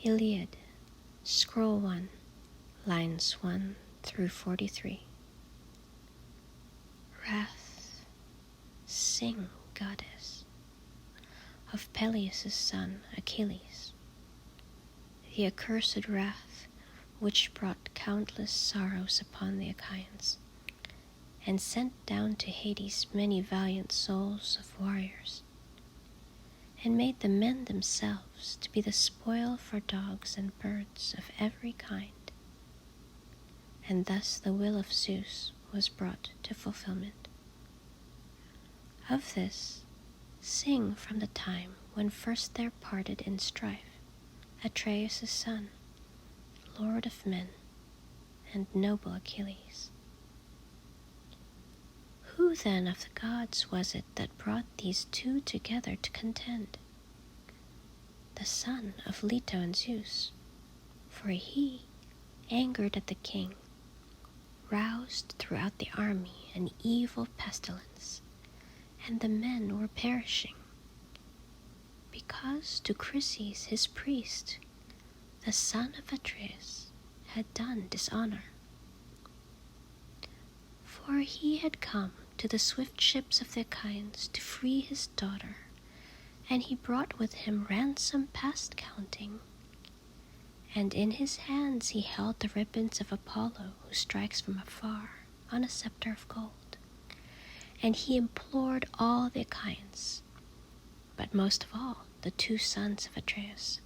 Iliad, Scroll 1, lines 1 through 43. Wrath, sing, goddess, of Peleus' son Achilles, the accursed wrath which brought countless sorrows upon the Achaeans, and sent down to Hades many valiant souls of warriors, and made the men themselves to be the spoil for dogs and birds of every kind. And thus the will of Zeus was brought to fulfillment. Of this sing from the time when first there parted in strife Atreus' son, lord of men, and noble Achilles. Who then of the gods was it that brought these two together to contend? The son of Leto and Zeus, for he, angered at the king, roused throughout the army an evil pestilence, and the men were perishing, because to Chryses his priest, the son of Atreus, had done dishonor. For he had come to the swift ships of the Achaeans to free his daughter, and he brought with him ransom past counting. And in his hands he held the ribbons of Apollo, who strikes from afar on a scepter of gold. And he implored all the Achaeans, but most of all the two sons of Atreus,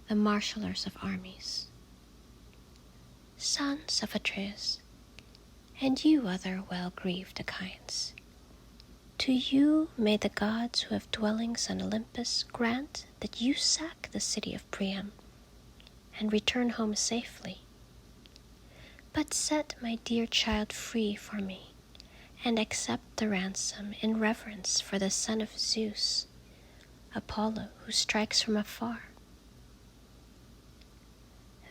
the marshallers of armies. Sons of Atreus, and you other well-grieved Achaeans, to you may the gods who have dwellings on Olympus grant that you sack the city of Priam and return home safely. But set my dear child free for me, and accept the ransom in reverence for the son of Zeus, Apollo, who strikes from afar.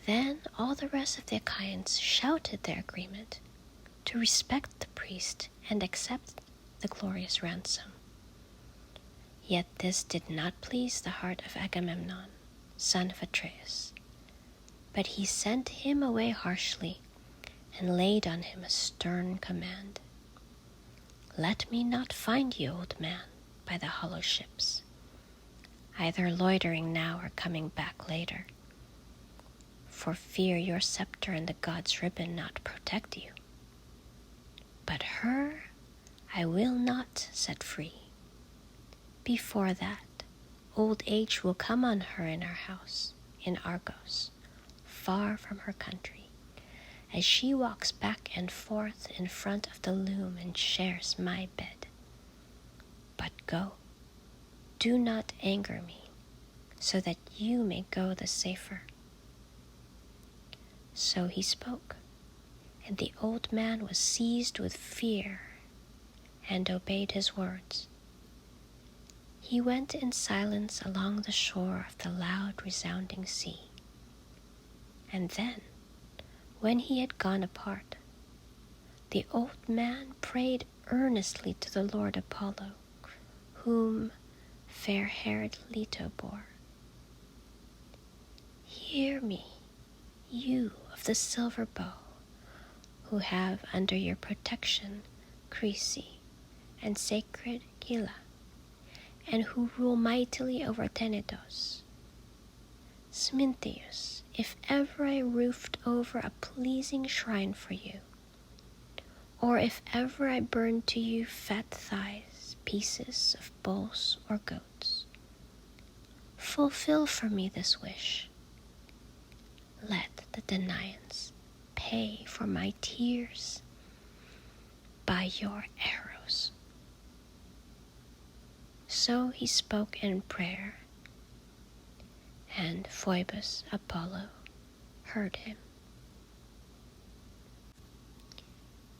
Then all the rest of the Achaeans shouted their agreement to respect the priest and accept the glorious ransom. Yet this did not please the heart of Agamemnon, son of Atreus, but he sent him away harshly and laid on him a stern command. Let me not find you, old man, by the hollow ships, either loitering now or coming back later, for fear your scepter and the god's ribbon not protect you. But her I will not set free. Before that, old age will come on her in our house, in Argos, far from her country, as she walks back and forth in front of the loom and shares my bed. But go, do not anger me, so that you may go the safer. So he spoke, and the old man was seized with fear and obeyed his words. He went in silence along the shore of the loud resounding sea. And then, when he had gone apart, the old man prayed earnestly to the Lord Apollo, whom fair-haired Leto bore. Hear me, you of the silver bow, who have under your protection Chryse and sacred Gila, and who rule mightily over Tenedos. Smintheus, if ever I roofed over a pleasing shrine for you, or if ever I burned to you fat thighs, pieces of bulls or goats, fulfill for me this wish. Let the Danaans pay for my tears by your arrows. So he spoke in prayer, and Phoebus Apollo heard him.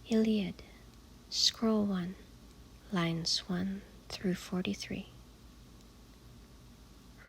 Iliad, Scroll 1, lines 1 through 43.